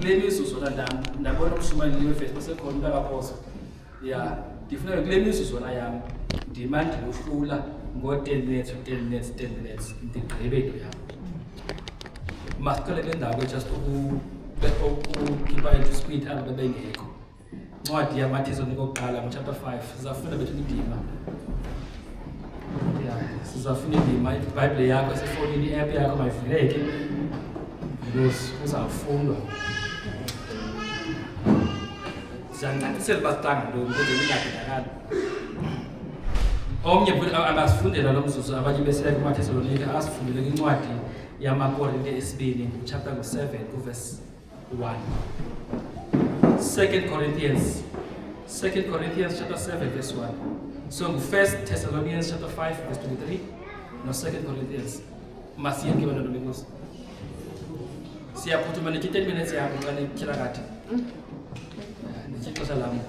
kule mizuzu zona ndabona ukushumayeliwe first besekhona uNtakaPhosa yeah ndifuna kule mizuzu zona yami ndimandi uhlula ngo10 minutes ndigqibe into yami masiqale le ndawo just ukukhipha into speed aba bebengekho ncwadi yamaThesalonika oqala chapter 5 sizafunda bethu indima yeah sizafunda indima iBhayibheli yakho esefonini iapp yakho mayivuleke because uzafundwa siyancacisela basitanga lo ukuze ningabhekani omnye abasifundela lo mzuzu abanye besiya kumaThesalonika asifundele incwadi yamaKorinte esibini chapter 7 verse 1 2 Corinthians chapter 7 verse 1 so 1 Thessalonians chapter 5 verse 23 no 2 Corinthians masiyeke bana nobekusi siyaphuthuma ne 10 minutes yakho xa nikhila kade nixesha lami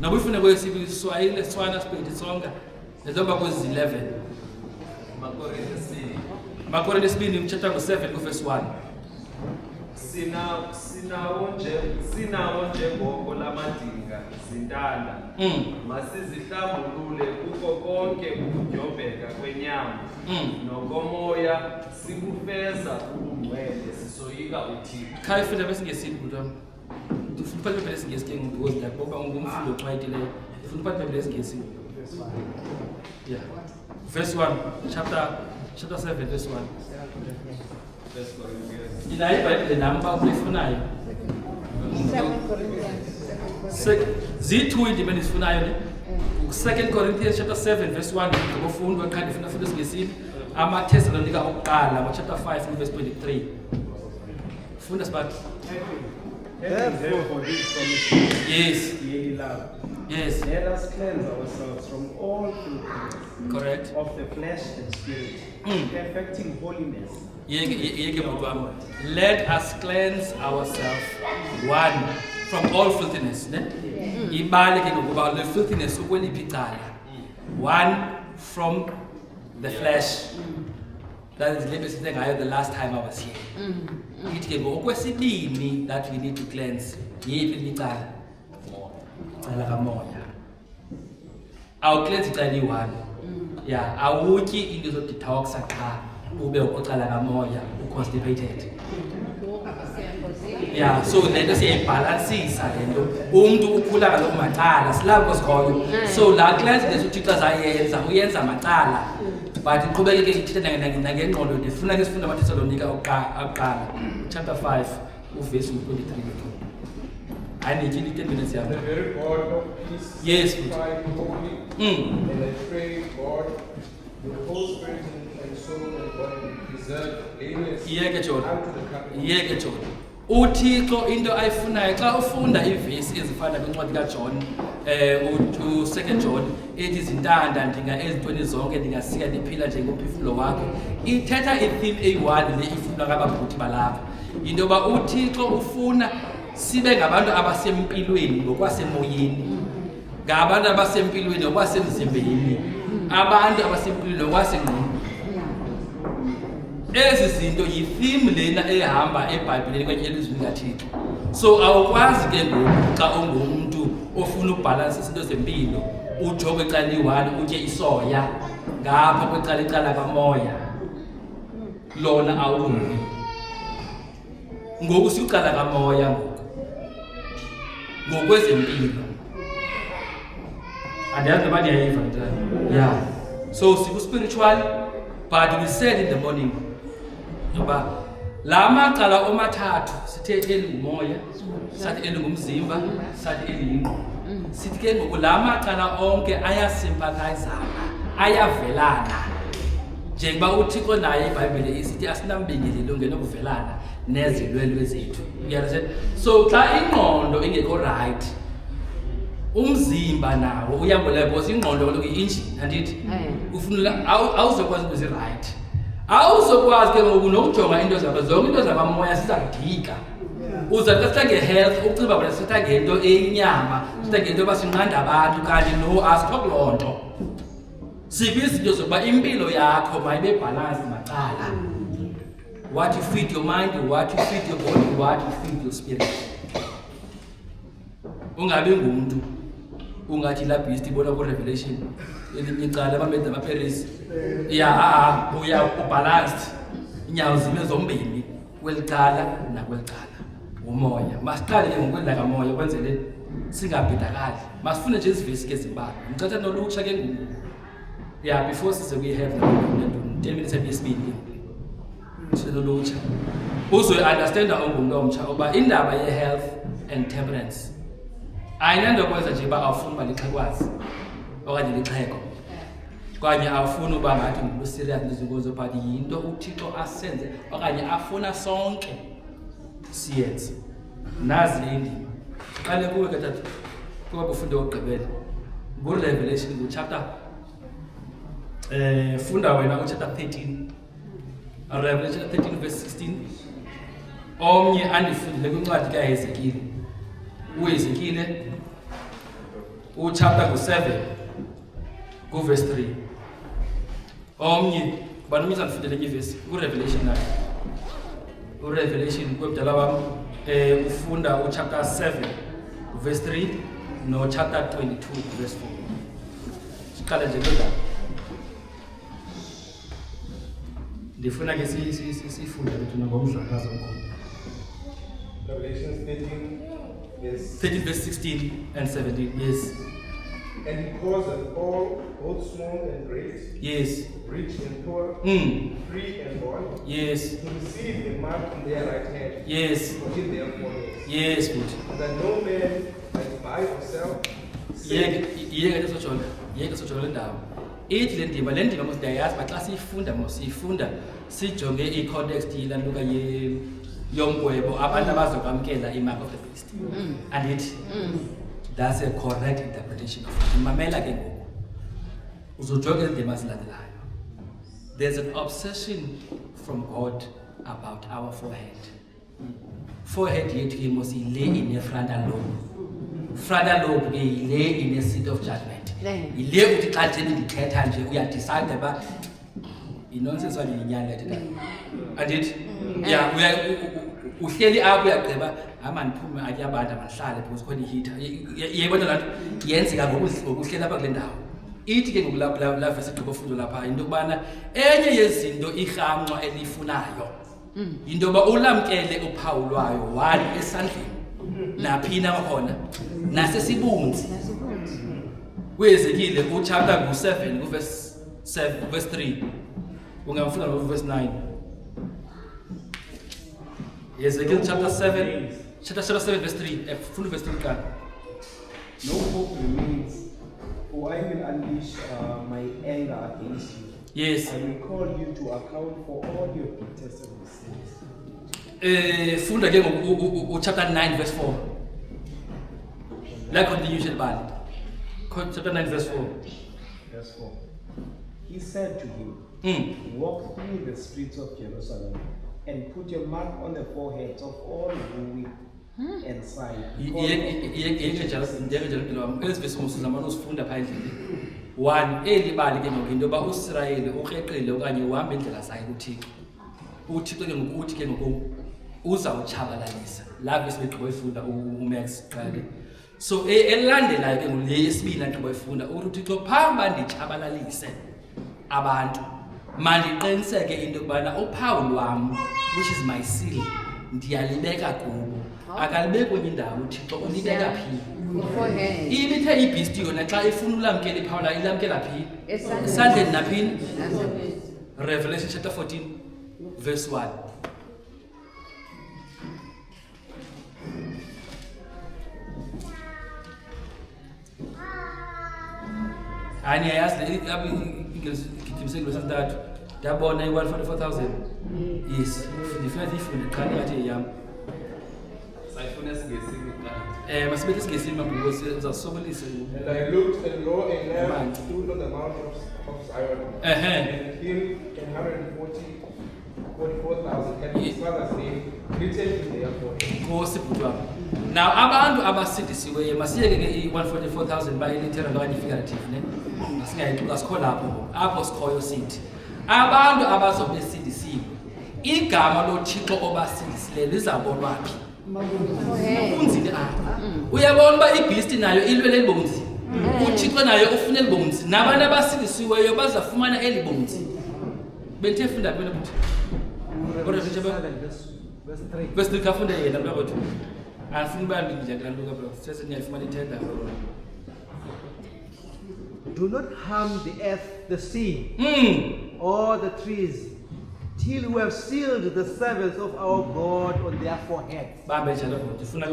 nabufuna kwesibili Swahili Swana Spedi songa nezomba kwezi 11 Makorinte esibini chapter 7 verse 1 sinawo njengoko lamadinga zintanda masizihlambulule kuko konke ukudyobheka kwenyama nokomoya sikufeza ubungcwele sisoyika uThixo khayifunda besingesini butwa ndifuna uphathe besingesini ke ngokuthi ndakuba ngumfundo oxwayitileyo ndifuna uphathe besingesini yeah verse 1 chapter 7 verse 1 ina iBhayibheli namba uyifunayo 2 Corinthians zithu indima enisifunayo ne 2 Corinthians chapter 7 verse 1 ngokufundwa khandi funa futhi singesini amaThesalonika oqala chapter 5 verse 23 funda sibathi Therefore, this promise yes ye love. yes Let us cleanse ourselves from all filthiness correct of the flesh and spirit, perfecting holiness. yeke butwami let us cleanse ourselves one from all filthiness ne ibale ke ngokuba le filthiness ukweliphi icala one from the flesh that is lebe sithe ngayo the last time I was here ithi ke ngokwesibini that we need to cleanse yiphi icala cala kamoya awu cleanse icala i1 yeah awutyi into zo detoxa qha ube uqala kamoya uconstipated yeah so lento siyayibalansisa lento umuntu ukhula kaloku macala silapho sikhoyo so la cleanse leso uThixo azayenza uyenza macala but iqhubekeke ithetha ngengqondo ndifuna ke sifunda amaThesalonika oqala chapter 5 verse 23 I need you 10 minutes yami The very God of peace, Yes. sanctify you wholly, and I pray God, your whole spirit and soul and body be preserved blameless Yeke John unto the coming. yeke John uThixo into ayifunayo xa ufunda ivesi ezifana kwincwadi kaJohn u2 John ethi izintanda ndinga ezintweni zonke ndingasika ndiphila njengomphefumulo wakho ithetha itheme A1 le ifuna ngababhuti balapha into yoba uThixo ufuna sibe ngabantu abasempilweni ngokwasemoyeni ngabantu abasempilweni ngokwasemzimbeni abantu abasempilweni ngokwasengqondweni ezi zinto yitheme lena ehamba eBhayibhelini kwenye elizwini kaThixo so awukwazi ke ngoku xa ungumuntu ofuna ukubalansa izinto zempilo ujobe ecala i1 utye isoya ngapha kwecala icala kamoya lona awumi ngoku sikucala kamoya ngokwezempilo andiyazi noba ndiyayiva yeah so siku-spiritual but we said in the morning ngoba la macala omathathu sithe elingumoya sathi elingumzimba sathi eliyingqondo sithi ke ngoku la macala onke ayasympathizana ayavelana njengoba uThixo naye iBhayibheli isithi asinambingelelo ngenokuvelana nezilwelwe zethu you understand so xa ingqondo ingekho right umzimba nawo uyambula because ingqondo lokhu i-engine andithi ufuna awuzokwazi ukuthi right awuzokwazi ke ngoku nokujonga into zabo zonke into zabamoya sizakudika uzathi sithange health uciba bona sithange into eyinyama sithange into basinqanda abantu kanti no asithoku lonto sikwizinto zokuba impilo yakho mayibe balance macala What you feed your mind, what you feed your body, what you feed your spirit. Ungabi ngumuntu ungathi la beast ibona ku Revelation elinye icala bameda amaParis uya ubalanced inyawo zime zombili kwelicala nakwelicala umoya masiqale ke ngokwendla kamoya kwenzele singabhidakali masifune nje izivesi ke zibala ngicatha nolutsha ke ngoku before size we have 10 minutes ebesibili nolutsha uzo understand ongumuntu omtsha oba indaba ye health and temperance ayinando kwenza nje ba awufuni balixhekwazi okanye lixheko kwanye awufuni uba ngathi ngumuntu serious ngezinkonzo but yinto uThixo asenze okanye afuna sonke siyenze nazi indima qale kuwe ke tata kuba ufunde ogqibela ku Revelation ku chapter funda wena u chapter 13 Revelation 13 verse 16 omnye andifundile kwincwadi kaHezekile uHezekile chapter 7 ku verse 3 omnye banomisa andifundele nye verse ku Revelation 9 u Revelation kwebudala bam ufunda u chapter 7 verse 3 no chapter 22 verse 4 siqale nje kodwa ndifuna ke sifunde ukuthi ngomdlakazo omkhulu Revelation 13 verse 16 and 17 yes. And he causeth all, both small and great, Yes. rich and poor, free and bond, Yes. to receive a mark on their right hand, Yes. or in their foreheads, Yes, good. that no man might buy or sell, save Yeke sojola ndawo. Ithi le ndima mosidayazi xa siyifunda sijonge i-context yilantuka yomgwebo abantu abazokwamkela i-mark of the beast. And that's a correct interpretation of it. Mamela ke ngoku. Uzojonga indima zilandelayo. There's an obsession from God about our forehead. Forehead yethu ke ile ine frontal lobe. Frontal lobe ke ile ine seat of judgment. Ile uthi xa nje ndithetha nje uyadecide ba inonsense wani inyani lethe. Andithi uhleli apho uyagqiba amandiphume atya abantu abahlale because khona ihita yebona lanto yenzeka ngokuhlela apha kule ndawo ithi ke ngokulapha verse igqiba ufundo lapha into kubana enye yezinto irhamncwa elifunayo into ba ulamkele uphawu lwayo wali esandleni naphina khona nasesibunzi kwezekile uchapter 7 ku verse 3 ungamfunda no verse 9 Ezekiel chapter 7 verse 3 full verse 3 No hope remains, for I will unleash my anger against you. Yes. I will call you to account for all your detestable sins. Funda ke ngoku chapter 9 verse 4 la continuation bali chapter 9 verse 4 Verse 4. He said to him, walk through the streets of Jerusalem and put your mark on the foreheads of all who weep and sigh. One elibali ke ngoku into ba uIsrayeli ukrexile okanye uhamba indlela zayo kuThixo. uThixo ke ngoku uthi ke ngoku uzawutshabalalisa lapho sibegqiba ifunda uMax qale. So elandelayo ke ngoku le yesibili nto bayifunda uThixo phamba nditshabalalise abantu mandiqiniseke into kubana uphawu lwam which is my seal ndiyalibeka kubo akalibeki kwenye indawo uThixo ulibeka phi ibithe ibeast yona xa ifuna ulamkela iphawu la ilamkela phi esandleni naphini Revelation chapter 14 verse 1 ani yazi ngizimsengelo santathu ndabona i144,000 yes ndifuna ifunde qala ngathi yami sayifuna singesini qala masibethe singesini mabhuko uzasobolisa And I looked, and lo, a lamb stood on the mount of Zion, and him 144,000 had his father's name written in their forehead. Nkosi bhuti wami. Now abantu abasindisiweyo masiyeke ke i144,000 by literal okanye figurative ne asingayiqula sikho lapho sikhoyo sithi abantu abazobe sindisiwe igama loThixo obasindisileyo lizabonwa phi? Ubunzini apha. Uyabona uba ibeast nayo ilwele libonzi. uThixo naye ufuna elibonzi nabantu abasindisiweyo bazafumana elibonzi. Benthe funda phela futhi. Kodwa nje verse 3 kafunda yena mntwana wethu. Anifuni bani nje kanluka bro. Sese ngiyafumana ithenda. Do not harm the earth, the sea, or the trees, till we have sealed the servants of our God on their foreheads. Bambe njalo ndifuna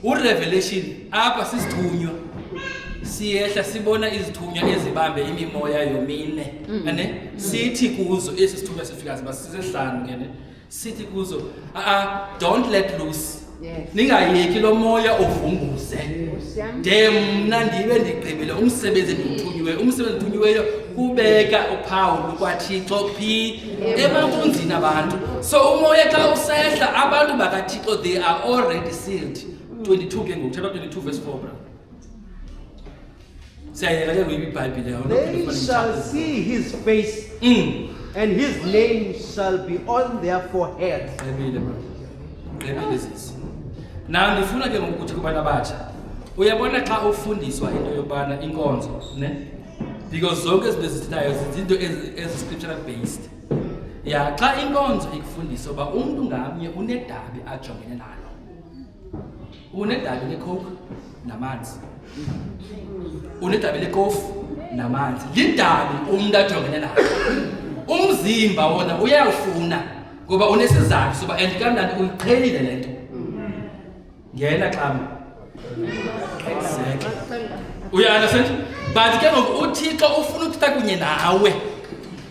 uRevelation apha sisithunywa siyehla sibona izithunywa ezibambe imimoya yomine ane sithi kuzo esi sithunywa sifika sibasihlanu kene sithi kuzo don't let loose. Ningayeki lo moya ovunguze de mna ndibe ndigqibile umsebenzi endithunyiweyo umsebenzi endithunyiweyo kubeka uPaul kwaThixo phi emankunzini abantu. So umoya xa usehla abantu bakaThixo they are already sealed. 22 ke ngoku chapter 22 verse 4 bro. Sayeka ke kwiBhayibhile They shall see his face and his name shall be on their foreheads. Now ndifuna ke ngokuthi kubantu abatsha uyabona xa ufundiswa into yobana inkonzo ne because zonke ezibezithayo izinto ezi scriptural based ya xa inkonzo ikufundisa uba umuntu ngamnye unedabi ajongene nalo unedabi lecoke namanzi unedabi lekofu namanzi lidabi umuntu ajongene nalo umzimba wona uyawufuna ngoba unesizathu soba andikamnandi uyiqhelile lento ngena xama exactly uyaunderstand but ke ngoku uThixo ufuna ukuthatha kunye nawe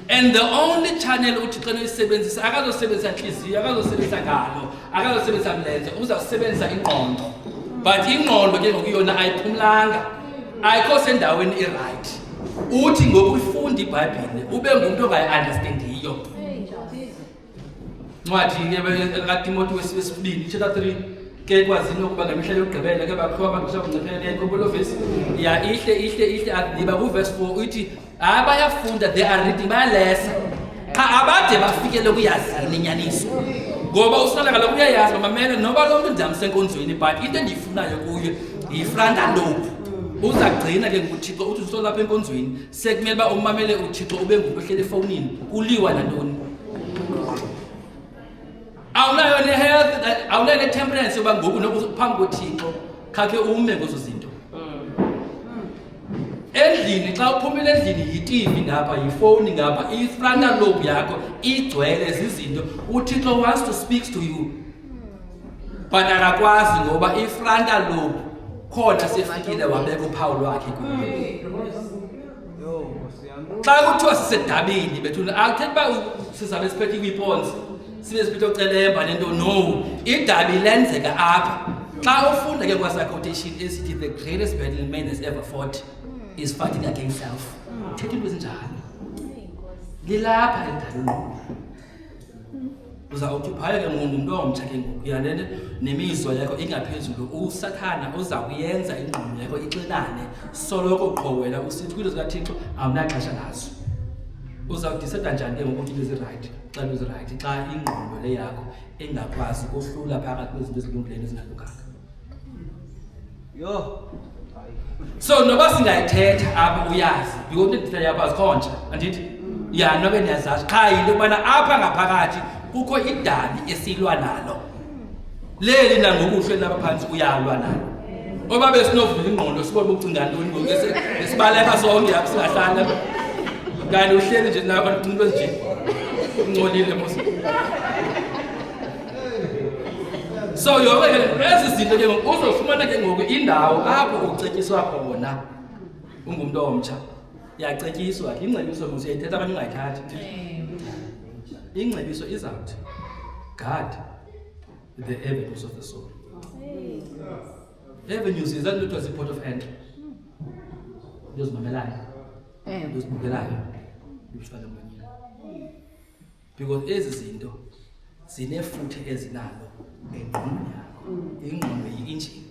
and the only channel uThixo oyisebenzisa akazosebenzisa inhliziyo akazosebenzisa ngalo akazosebenzisa mlenze uzawusebenzisa ingqondo but ingqondo ke ngoku yona ayiphumlanga ayikho sendaweni iright uthi ngoku ufunda iBhayibhile ube ngumuntu ongayi-understandiyo ncwadi ke kaTimothy wesibili chapter 3 ke kwazini ukuba ngemihla yokugqibela ke bakho abantu sokuncephela enkobolo verse ya ihle adiba ku verse 4 uthi bayafunda they are reading bayalesa cha abade bafikele kuyazini inyaniso ngoba usala ngalo uyayazi mamela noba lo muntu ndamsenkonzweni but into endiyifunayo kuye yifrontal lobe uzagcina ke ngokuThixo uthi usola lapha enkonzweni sekumele ba umamele uThixo ube ngumuntu ohlele efonini kuliwa nantoni awunayo ne-health awunayo ne-temperance yoba ngoku nokuphambi koThixo khakhe ume ngozo zinto endlini xa uphumile endlini yi-TV ngapha yifoni ngapha i-frontal lobe yakho igcwele zizinto uThixo wants to speak to you but akakwazi ngoba i-frontal lobe khona sefikile wabeka uPaul wakhe kuyo xa kuthiwa sisedabini bethuna akuthethi uba sizabe siphethe i-weapons sibe siphethe ucelemba nento no idabi lenzeka apha xa ufunda ke kwasa-quotation esithi the greatest battle man has ever fought is fighting against self thetha into ezinjalo lilapha edabini uzawuthi phaya ke ngumuntu omtsha ke ngoku yanene nemizwa yakho ingaphezulu usathana uza kuyenza ingqondo yakho ixinane soloko qhowela usithi kwinto zikaThixo awunaxesha nazo uzawudiseta njani ke ngokuthi lezi-right xa lezi-right xa ingqondo le yakho engakwazi ukohlula phakathi kwezinto ezilungileyo ezingalunganga so noba singayithetha apha uyazi because into yapha zikhontsha andithi ya nobe niyazazi qha yinto yokubana apha ngaphakathi kukho idabi esilwa nalo leli nangokuhle lapha phansi uyalwa nalo oba besinovula ingqondo sibone ukucinga ntoni ngoku esibaleka sonke apha singahlala kanti uhleli nje nabo nicimbe nje uncolile mos so yonke ezi zinto ke ngoku uzofumana ke ngoku indawo apho ucetyiswa khona ungumuntu omtsha yacetyiswa ke ingcebiso mos uyayithetha abanye ungayithathi ingcebiso izawuthi guard the avenues of the soul. Avenues is that not was the port of entry. Those mamelayo. Those mamelayo. Ubufana manje. Because ezi zinto zinefuthe ezinalo engqondweni yakho. Ingqondo yi-engine.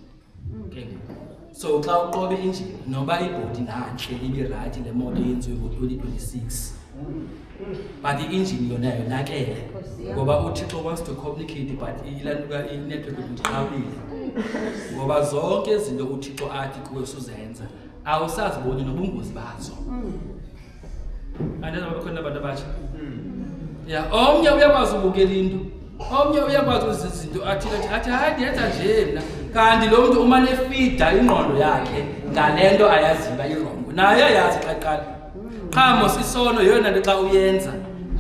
Okay. So xa uqobe engine noba ibhodi nganhle ibe right le moto yenziwe ngo-2026 but i-engine yona yonakele ngoba uThixo wants to communicate but i-network iqhawulile ngoba zonke izinto uThixo athi kuwe usuzenza awusaziboni nobungozi bazo andazi bakhona abantu abatsha omnye uyakwazi ukubukela into omnye uyakwazi izinto athi hayi ndiyenza nje mina kanti lo muntu uma nefida ingqondo yakhe ngalento ayaziba irongo naye ayazi xa iqala qhamo sisono yona nto xa uyenza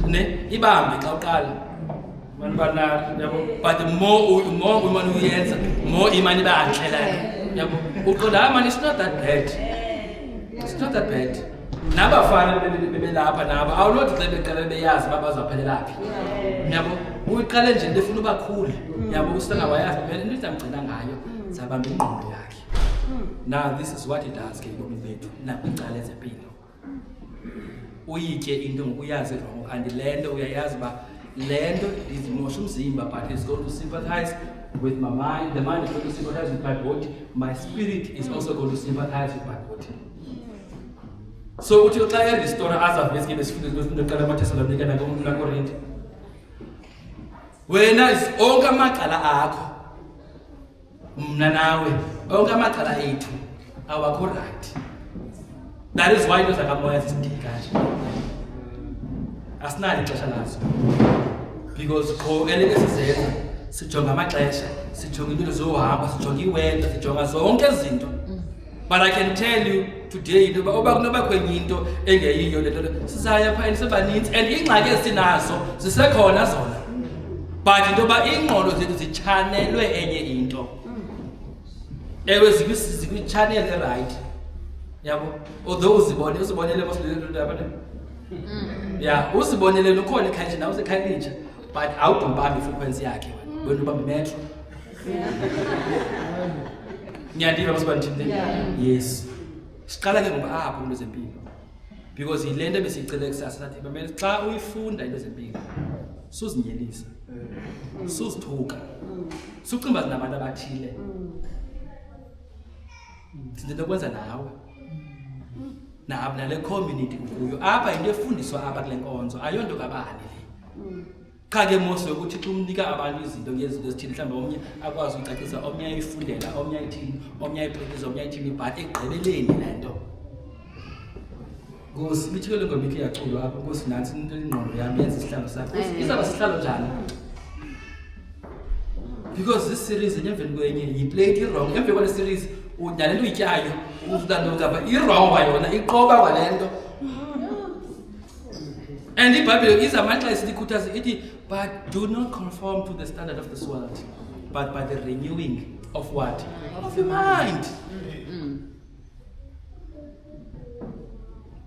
ne ibambe xa uqala abantu yabo but more imani uyenza more imani bayaxhelana yabo uqonda man it's not that bad nabafana bebelapha nabo awunothi xa beqala beyazi babazaphelelaphi yabo uyiqale nje ndefuna ubakhulu yabo usana wayazi phela into izamgcina ngayo zabamba ingqondo yakhe now this is what it does ke ngoba bethu nakwicala ezempilo uyitye into ngokuyazi wrong and lento uyayazi ba lento izimosha umzimba but it's going to sympathize with my mind. The mind is going to sympathize with my body. My spirit is also going to sympathize with my body. So uthi xa restore azavesi ke besifundo qala amaThesalonika nakoRinte wena is onke amaqala akho mna nawe onke amaqala ethu awakho right. That is why into zakamoya zidika kanje asinali ixesha lazo because ko eleke sizenza sijonga amaxesha sijonga into zohamba sijonga iweather sijonga zonke izinto. But I can tell you today oba kunoba kwenye into engeyiyo lento sizaya pha sebaninzi and ingxaki esinazo zisekhona zona but into ba ingqondo zethu zichanelwe enye into ewe zikwi channel right yabo although uzibonele mosile lapha yeah uzibonele ukhona ekhaya nawe usekhaya but awudumpambi ifrequency yakhe wena uba metro ngiyandiva masibanithini yes siqala ke ngoba apho into zempilo because yilento besicela kusasa sathi bamele xa uyifunda into zempilo suzinyelisa suzithuka sucimba nabantu abathile into kwenza nawe nale community kuyo apha into efundiswa apha kule nkonzo ayonto kabani le cha ke mose ukuthi xa umnika abantu izinto ngezinto ezithile mhlawumbe omnye akwazi ukucacisa omnye ayifundela omnye ayithini omnye ayipractice omnye ayithini but egqibeleni lento ngosibithele ngomike yaculwa apha ngosinansi into ingqondo yami yenza isihlalo sakho izaba sihlalo njani because this series emveni kwenye yi played it wrong emveni kwale series unalento uyityayo uzilando ngaba i-wrong yona iqoba kwalento and iBhayibheli izamaxa esikhuthaza ithi but do not conform to the standard of this world but by the renewing of what of your mind.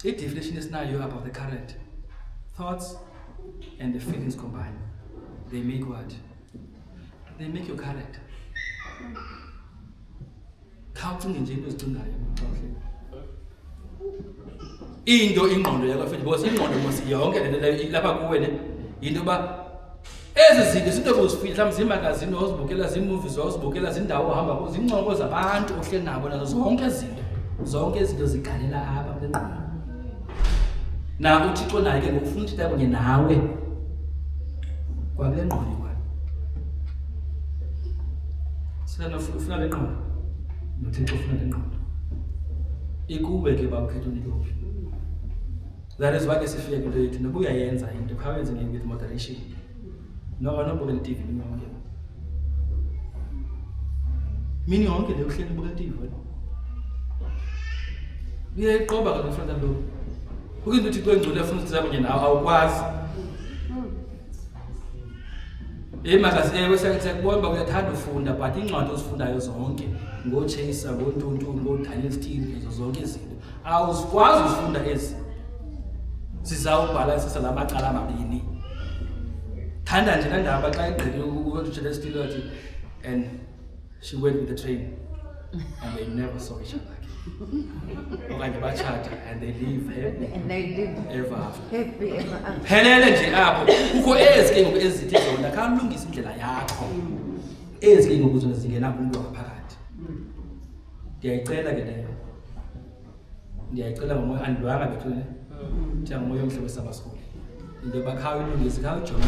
The definition is now about the current thoughts and the feelings combined. They make what? They make your character. Khawucinge nje into ezicingayo into ingqondo yakho futhi because ingqondo mos yonke lento lapha kuwe ne into ba ezi zinto izinto ozifihla mzimagazini ozibukela ziimovies ozibukela zindawo ohamba kuzo ingqondo zabantu ohleli nabo nazo zonke izinto zikhalela apha kule ngqondo na uThixo naye ke ngokufuna ukuthi kunye nawe kwakule ngqondo kwakho sena ufuna le ngqondo noThixo ufuna le ngqondo ikuwe ke bawukhetha unike. That is why ke sifike into yethu noba uyayenza into khawenze with moderation nobukela TV yonke mini yonke le uhleli ubukela TV wena uyayiqoba ke mfana lo ukinto uthi kwengcule afuna ukuthi zabe nawe awukwazi magazine ewe sekubona uyathanda ufunda but ingcwadi ozifundayo zonke ngoChase ngoNtuntu ngoDaniel Steele ezo zonke izinto awuzikwazi ukufunda ezi sizawubhala sisalamacala amabini thanda nje ndaba xa igqile uDaniel Steele wathi and she went with the train and they never saw each other again. Okanye bachata and they live ever after. Phelele nje apho ukho ezike ngoku ezithi zona khalungisa indlela yakho ezike ngoku zona zingena kumuntu waphakathi. Ndiyayicela ke leyo ndiyayicela ngomoya andwanga bethule njengomoya omhle wesabasikole into bakhayo ilungise khaya ujonga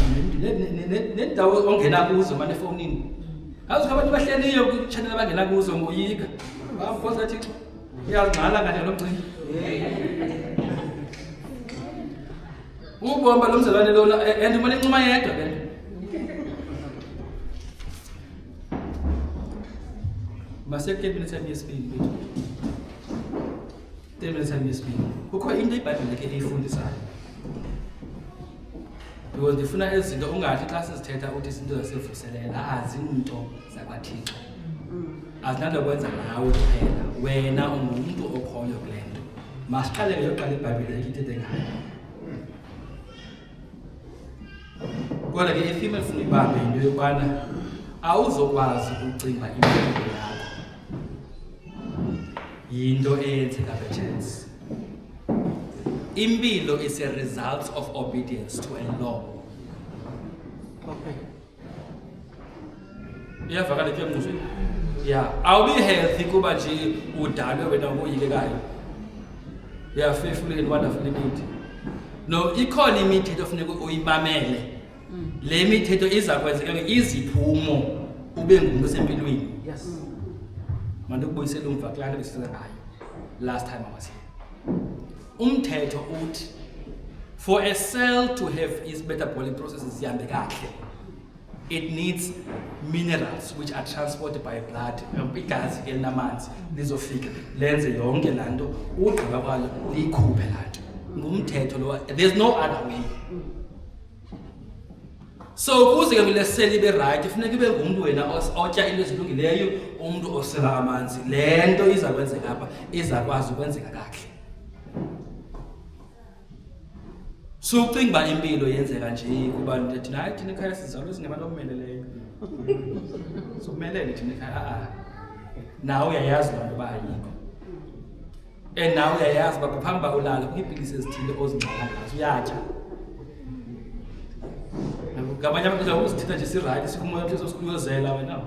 nendawo ongena kuzo manje efonini azu abantu bahleliyo ku-channel abangena kuzo ngoyika bamkhosi kaThixo uyazingqala kanye lomcimbi ubomba lo mzalwane lona and umane ncuma yedwa ke Maseke minutes yesibili bethu 10 minutes yesibili kukho into iBhayibheli ke eyifundisayo because ndifuna izinto ungathi xa sizithetha uthi izinto zasevuselela azinto zakwaThixo azinando kwenza nawe kuphela wena ungumuntu okhoyo kule nto masiqale yoqala iBhayibheli ithethe ngayo kodwa ke ifime efuna ibambe into yokubana awuzokwazi ukucinga impilo yakho yinto eyenzeka by-chance. Impilo is a result of obedience to a law. Iyavakala ke mnqushe? Yeah, awubi healthy kuba nje udalwe wena ngoyikekayo. Yeah, faithfully and wonderfully made. No, ikhona imithetho ofuneka uyimamele. Le mithetho iza kwenzeka iziphumo ube ngumuntu osempilweni. Yes. Manje ukubuyisela umva kulana besifika ngayo. Last time I was here. Umthetho uthi for a cell to have its metabolic processes zihambe kahle, it needs minerals which are transported by blood. Igazi ke namanzi lizofika lenze yonke lanto ugqiba kwalo likhuphe lanto. Ngumthetho lo, there's no other way. So kuze ke le cell ibe right kufuneka ibe ngumuntu wena otya into ezilungileyo, umuntu osela amanzi. Lento iza kwenzeka apha izakwazi ukwenzeka kahle. So ucinga ba impilo yenzeka nje kuba thina hayi thina ekhaya sizalwe singabantu omeleleyo. So kumelele thina ekhaya nawe uyayazi loo nto bayikho. Nawe uyayazi ba kuphambi ba ulala kwiipilisi ezithile ozingxala ngazo uyatya. Ngamanye amaxesha usithetha nje si-right sikumoya omhle sikuluyozela wena.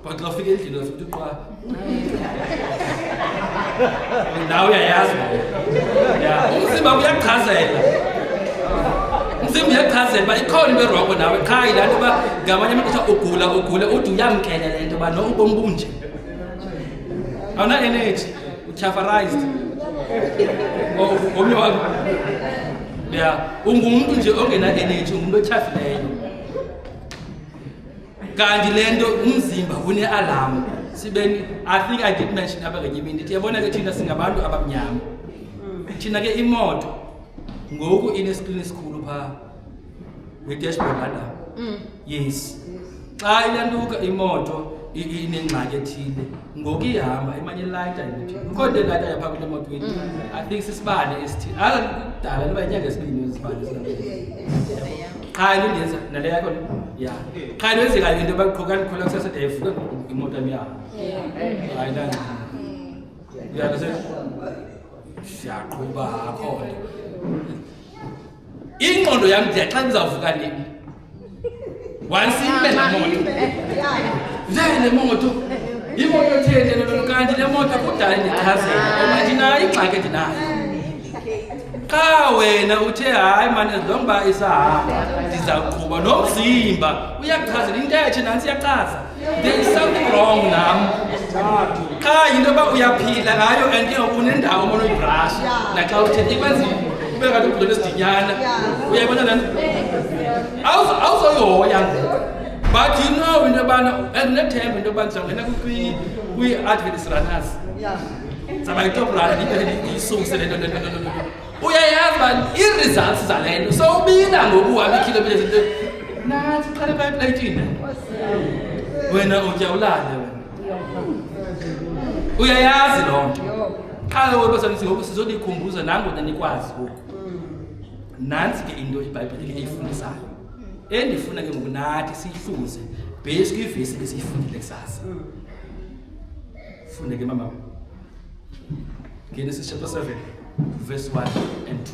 But xa ufika endlini ufika uqwa. Nawe uyayazi. Yeah, umzimba uyachazela. Umzimba uyachazela ba ikhona into erongo nawe qha ilanto ba ngamanye amaxesha ugula uthi uyamkele lento ba no ubomi bunje. Awuna energy, uchafarized. Omnye wakho. Yeah, ungumuntu nje ongena energy, umuntu ochafileyo. Kanti lento umzimba une alarm. Sibeni I think I did mention abanye imini yabona ke thina singabantu abamnyama. Thina ke imoto ngoku inescreen esikhulu pha we-dashboard lana. Yes. Xa ilanduka imoto inengxaki ethile ngoku ihamba imanye light ayithi ukhona light ayapha kule motweni. I think sisibane esithile akudala niba inyanga esibini esibane qha lenza nale yakho yeah qha lenzeka into bakuqhokana khona kusasa evuka imoto yami yaha hayi la uyakase siyaqhuba khona ingqondo yami ndiyaxa ngizawuvuka nini once ime la moto le moto imoto thende kanti le moto kudala ndichazela ngoba ndinayo ingxaki endinayo xa wena uthe hayi manje zilomba isahamba ndizaqhuba nomzimba uyakuchazela into yathi nansi iyachaza there is something wrong nam xa yinto ba uyaphila ngayo and ke unendawo mona uyibrush naxa uthethe ikwenza ube ngathi ubudolo esidinyana uyayibona lento awuzoyoya but you know into yobana andinethemba into yobana ndizawungena kwi-adventist runners zaba yi-top runner iyisuse le nto uyayazi uba ii-results zale nto so ubila ngoku uhambe iikhilomitha zinto nathi uqale pha eplayitini wena utya ulale wena uyayazi loo nto qha ngoku sizonikhumbuza nangona nikwazi ngoku nantsi ke into iBhayibhile ke eyifundisayo endifuna ke ngoku nathi siyihluze based kwivesi besiyifundile kusasa funde ke mama Genesis chapter 7 verse 1 and 2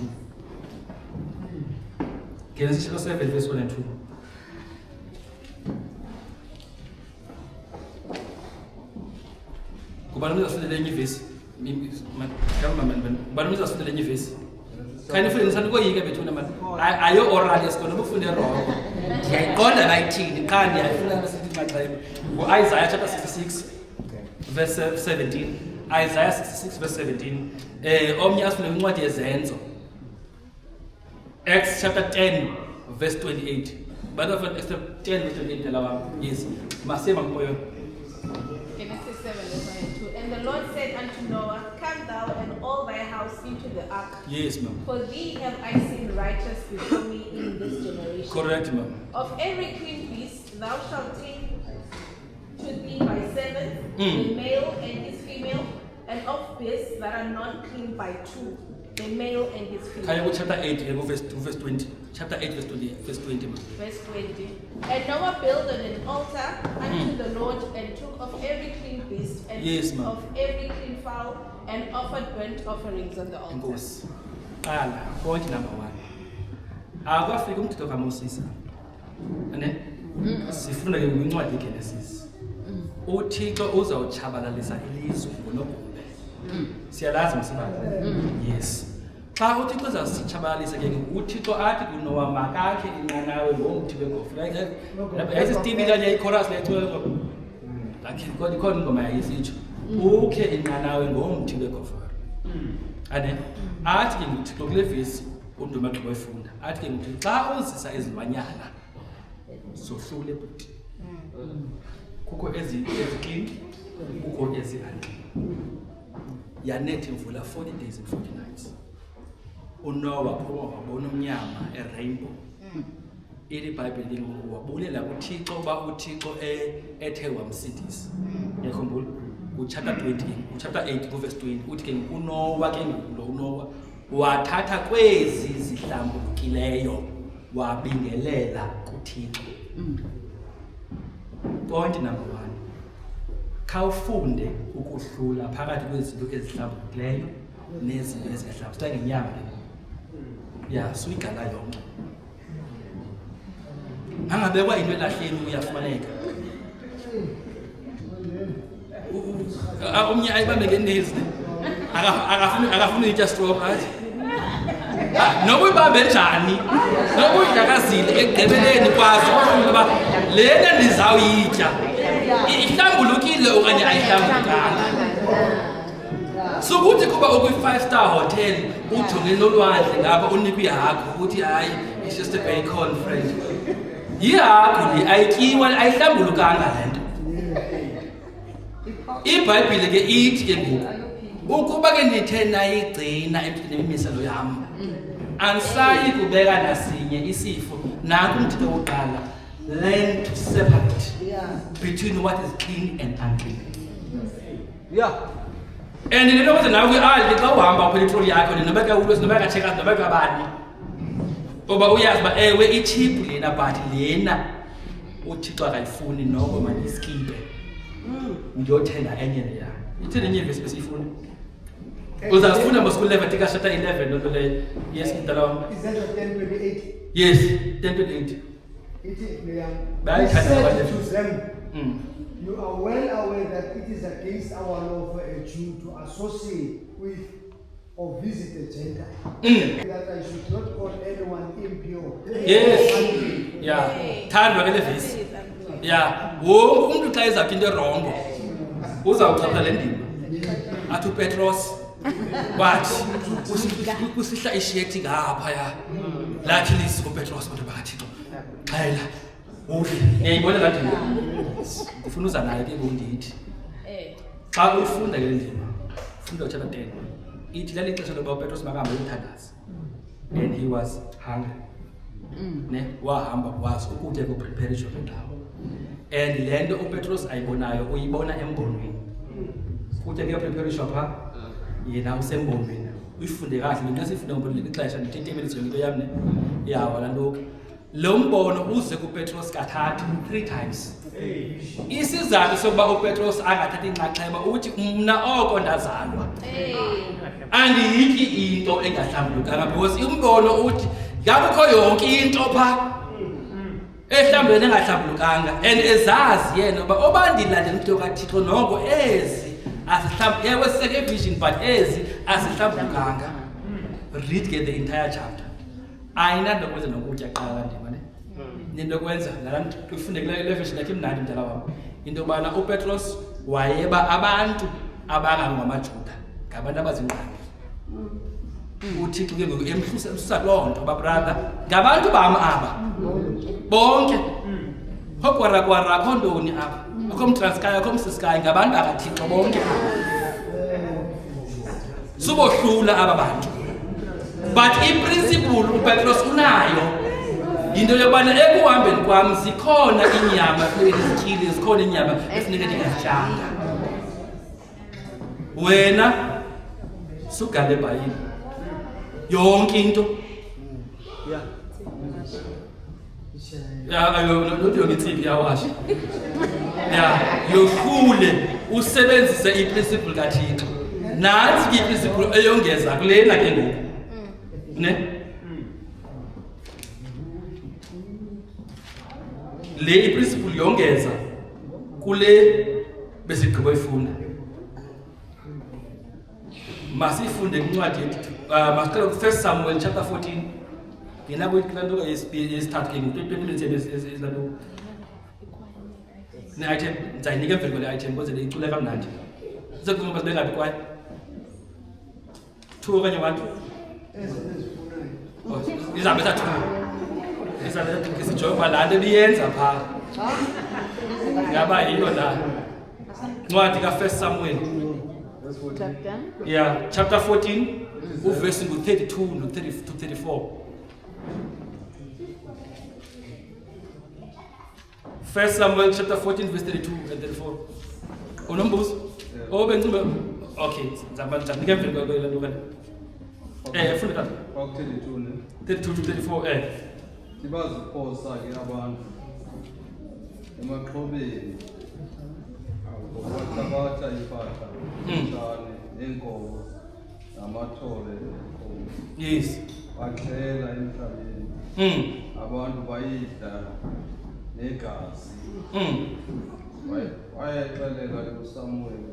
Genesis chapter 7 verse 1 and 2 kuba nomntu afundele enye ivesi Bani uzasifundela enye ivesi. Khani ufundisa nikoyike bethuna manje. Ayo oral yesikole ubufunde wrong. Ngiyayiqonda bayithini qha ndiyayifuna besithi maxayeba. Isaiah chapter 66 verse 17. Isaiah 66 verse 17. Omnye asifune incwadi yezenzo. Acts chapter 10 verse 28. But of Acts 10 verse 28 lawa. Yes. Masema ngoyo. Genesis 7 verse 1 and 2. And the Lord said unto Noah, Come thou and all thy house into the ark. Yes, ma'am. For thee have I seen righteous before me in this generation. Correct, ma'am. Of every clean beast thou shalt take to thee by sevens, the male and his female, and of beasts that are not clean by two, the male and his Can female. you go chapter 8, you go verse 20. Chapter 8 verse 20, verse 20, ma'am. Verse 20. And Noah built an altar unto the Lord, and took of every clean beast and Yes, ma'am. of every clean fowl, and offered burnt offerings on the altar. Inkosi. Qala, point number 1. Akafika umthetho kaMoses. Ane? Sifunda ke kwincwadi yeGenesis. uThixo uzawutshabalalisa ilizwe ngonobhubhe. Siyalazi msibani? Yes. Xa uThixo uzasitshabalalisa ke uThixo athi kuNoah makakhe inqanawe ngomthi wegofra. Yayisistimi kanye ichorus lethu. Lakhe kodwa ingoma yayisitsho. Ukhe inqanawe ngomthi wegofra. Ane? Athi ke uThixo kule verse unduma xa efunda. Athi ke uThixo xa uzisa izilwanyana sohlule but kukho eziclean kukho ezi-unclean. Yanethi imvula 40 days and 40 nights. uNoah waphuma wabona umnyama rainbow. Ithi iBhayibheli ngoku wabulela kuThixo uba uThixo ethe wamsindisa. Yakhumbula chapter 20 chapter 8 verse 20 uthi ke uNoah ke lo uNoah wathatha kwezi zihlambukileyo wabingelela kuThixo. Point number 1. Khawufunde ukuhlula phakathi kwezinto ezihlambukileyo nezinto ezingahlambulukanga. Sithatha ngenyama le. Ya, suyigala yonke. Angabekwa into elahleni uyafumaneka. Omnye ayibambe ngenezi. Akafuni itya strong right? Noba ibambe njani? Noba uyidakazile ekugqibeleni kwazo ngoba lena ndizawuyitya. Ihlambulukile okanye ayihlambulukanga. Sukuthi kuba ukwi-5-star hotel ujonge nolwandle ngapha unikwe ihakho uthi hayi it's just a bacon friend. Ihakho le ayityiwa ayihlambulukanga lento. iBhayibhile ke ithi ke ngoku ukuba ke ndithe nayigcina emiselo yam ansayi kubeka nasinye isifo naku umthetho wokuqala learn to separate between what is clean and unclean. Yeah. And in other now we are the uhamba petrol yakho nobeka ulwezi nobeka check out nobeka bani oba uyazi ba ewe ichip lena but lena uThixo akayifuni noko manje iskipe ngiyothenga enye leya ithi enye verse besifuna uzafuna mosku Leviticus chapter 11 nto le yes mdala Is that 10:28? yes 10:28 I said to them, you are well aware that it is against our law for a Jew to associate with or visit a Gentile. That I should not call anyone impure. Yes. Yeah. Thandwa ke le verse. Yeah. Wonke umuntu xa ezaphi into erongo uzawuchapha le ndima. Athi uPetros wathi usihla ishiyethi ngapha ya. Lathi lisi uPetros kodwa bakathi xela. Ngiyayibona la ndima. Ngifuna uza naye ke ngondithi. Xa ufunda ke le ndima. Funda chapter 10. Ithi leli xesha loba uPetros makahamba uyothandaza. And he was hungry. Ne wahamba kwazi ukutya kupreparation ndawo. And lento uPetros ayibonayo uyibona embonweni. Kutya ke preparation pha yena usembonweni. Uyifunde kahle mina sifunde ngombona ixesha ndithi 10 minutes yonke yami ne. Yawa lanto lo mbono uze kuPetros kathathu 3 times. Isizathu sokuba uPetros angathathi inxaxheba uthi mina oko ndazalwa. Andiyiki into engahlambulukanga because umbono uthi yakukho yonke into pha ehlambulukene engahlambulukanga and ezazi yena uba obandilandela into kaThixo noko ezi asihlambu ewe siseke vision but ezi asihlambulukanga. Read ke the entire chapter. Ayinanto kwenza nokutya qala ndima ne. Into kwenza la ufunde kule version yakhe imnandi mdala wami. Into yobana uPetros wayeba abantu abangamaJuda ngabantu abazinqambi. UThixo ke ngoku emhlusa lonto babrother ngabantu bami aba bonke hokwara khondoni apha akomTranskaya akomSiskaya ngabantu bakaThixo bonke subohlula aba bantu but in-principle uPetros unayo into yobana ekuhambeni kwami zikhona inyama efuneka ndizityile zikhona inyama efuneka ndingazityanga wena sugale eBhayibhile yonke into not yonke insiphi yawashi yohlule usebenzise i-principle kaThixo nansi i-principle eyongeza kulena ke ngoku ne le i-principle yongeza kule besigqibo ifunda masifunde incwadi masiqale 1 Samuel chapter 14 yena kuyiklanto yesithathu ke ngo 20 minutes ezilanto ne item ndzayinike emveni kwale item because le icule kamnandi sizokuba sibengaphi kwaye 2 okanye 1 izabe sathu izabe sijoba la nto biyenza pha ngaba yiyo la incwadi ka 1 Samuel yeah, chapter 14, verse 32 to 34. 1 Samuel chapter 14, verse 32 and 34. Onombus? Oh, Benzuba. Okay, Zaman, Janika, full cut. 32 to 34, Sibaziphosa ke abantu emaxhobeni ngokwathabatha impahla umntane nenkomo namathole nenkomo yes baxhela emhlabeni abantu bayidla negazi wayexelela kuSamuel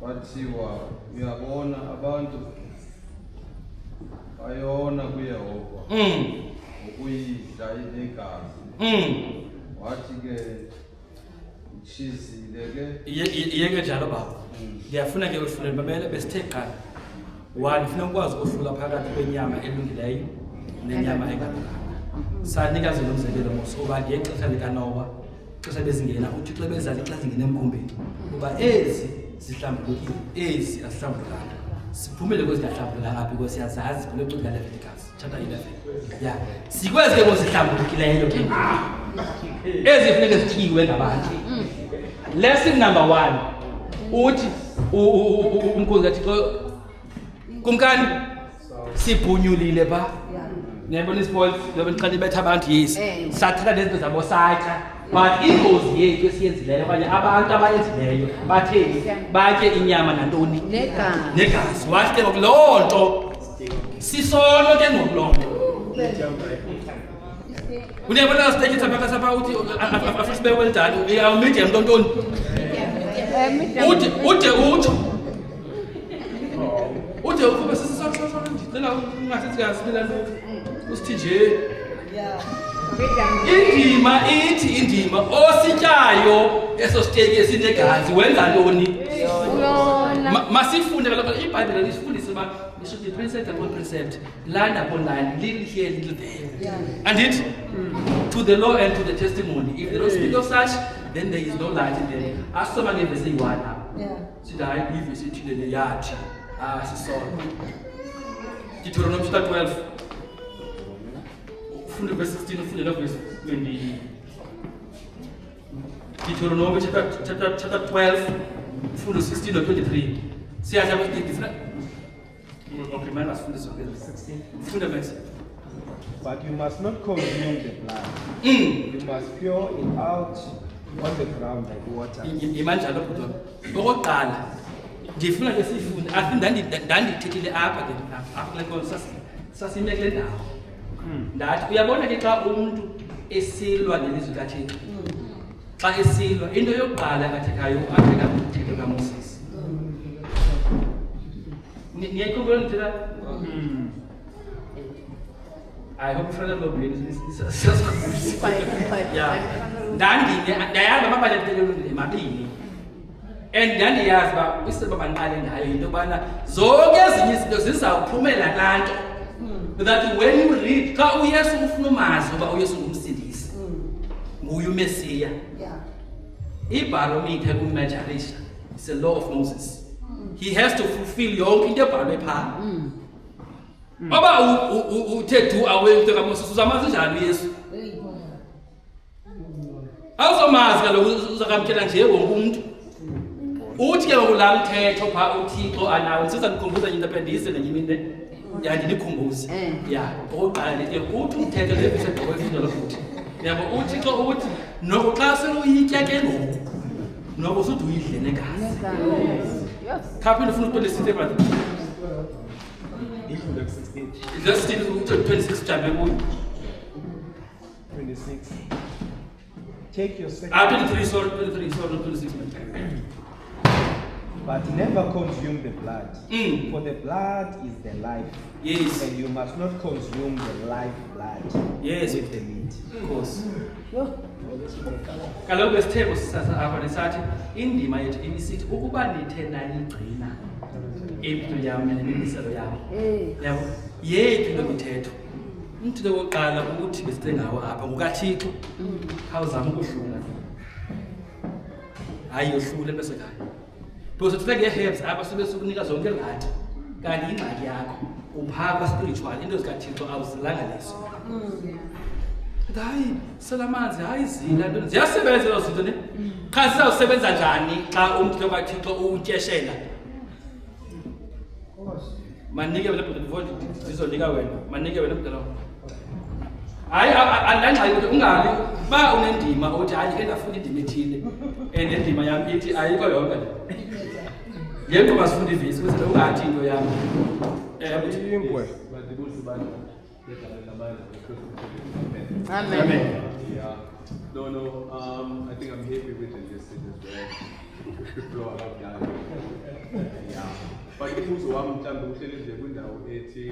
bathiwa uyabona abantu bayona kuYehova ukuyidla igazi wathi ke chizile ke iyeke njalo baba ngiyafuna ke uhlule babele besithe qala one ufuna ukwazi ukuhlula phakathi kwenyama elungileyo nenyama engalunganga sanika zelo mzekelo mosoba ngexesha likaNoah xesha bezingena uThixo bezali xa zingena emkhumbeni kuba ezi zihlambulukile ezi asihlambulukanga siphumele kwezingahlambulukanga apha because siyazazi kule ncwadi kaLeviticus chapter 11 yeah sikwezi ke ngozihlambulukileyo ke ezi kufuneka zityiwe ngabantu lesson number 1 uthi umkhulu kaThixo kumkani sibhunyulile ba niyabona ispoil lobe niqale betha abantu yes sathatha lezinto zabo satya but ingozi yethu esiyenzileyo okanye abantu abayenzileyo batheni batye inyama nantoni negazi wathi ke ngokuloo nto sisono ke ngokulonto uniyabona siteki sapha uthi afisibe well done uyawumedia mntontoni ude ukuba sisaqala ungasizikasibela nto usithi nje indima osityayo eso steki esinegazi wenza ntoni masifunde kaloku iBhayibhile lisifundise uba we should be precept upon precept, line upon line, little here, little there. And it to the law and to the testimony. If they don't speak of such, then there is no light in them. As someone gave say one now. See the high if you see to the yard. She saw. Deuteronomy chapter 12. From the verse 16 to the verse 20. Deuteronomy chapter 12. From the 16 to 23. See, I have a different. Okay, man, let's finish with 16. Fundaments. But you must not consume the blood. You must pour it out on the ground like water. Imanje lokho okoqala ngifuna ke sifunde athi ndandithethile apha ke apha lekho sasimekele ndawo ndathi uyabona ke xa umuntu esilwa nelizwi kaThixo xa esilwa into yokuqala akathekayo uAfrika umthetho kaMoses. Niyayikhumbula ndithela? I hope friend of is yeah. Ndayazi amabali athekele emabini. And ndandiyazi uba isebe banqale ngayo into yobana zonke ezinye izinto zizawuphumela kanto. That when you read, xa uYesu ufuna umazi uba uYesu ngumsindisi. Nguye uMesiya. Ibarometer kumajarisha is the law of Moses. He has to fulfill yonke into ebhalwe phaa. Oba uthe do away into kaMoses uzamazi njani uYesu? Awuzomazi kaloku uzakamkela nje wonke umuntu. Uthi ke ngokulaa mthetho phaa uThixo anawo sizanikhumbuza into aphendise nenye imini yandinikhumbuza. Ya, okokuqala lithi uthi umthetho lefise ngokwefindo lokuthi. Yabo uThixo uthi noko xa seluyitya ke ngoku noko usuthi uyidle negazi. Kaphi ufuna 26 brother? Let's still 26 jambe kuyo. 26. Take your second. 23 sorry 26. But never consume the blood, for the blood is the life. Yes. And you must not consume the life blood. Yes. With the meat. Of course. Kaloku esitheko sisasa apha nesathi indima yethu ibisithi ukuba nithe nayigcina impilo yami nemimiselo yami. Yabo yethu lemithetho. Umthetho wokuqala ukuthi besithe ngawo apha ngokaThixo. Khawuzama ukuhlula. Hayi yohlule bese khaya. Because it's like herbs apha sebesukunika zonke right. Kanti ingxaki yakho uphaka spiritual into zikaThixo awuzilanga leso. Hayi salamanzi hayi zila into ziyasebenza lezo zinto ne. Cha sizawusebenza njani xa umuntu kaThixo utyeshela. Manike wena bhuti mfowethu sizonika wena. Manike wena mdala. Hayi andangxaki ukuthi ungabi ba unendima uthi hayi ke ndafuna indima ethile. Endima yami ithi ayikho yonke. Yebo basifunda ivisi ukuthi ungathi into yami. Ingwe. Amen. Yeah. No, I think I'm happy with the message as well. People are out there. Yeah. But if you want to uhlele nje kwindawo ethi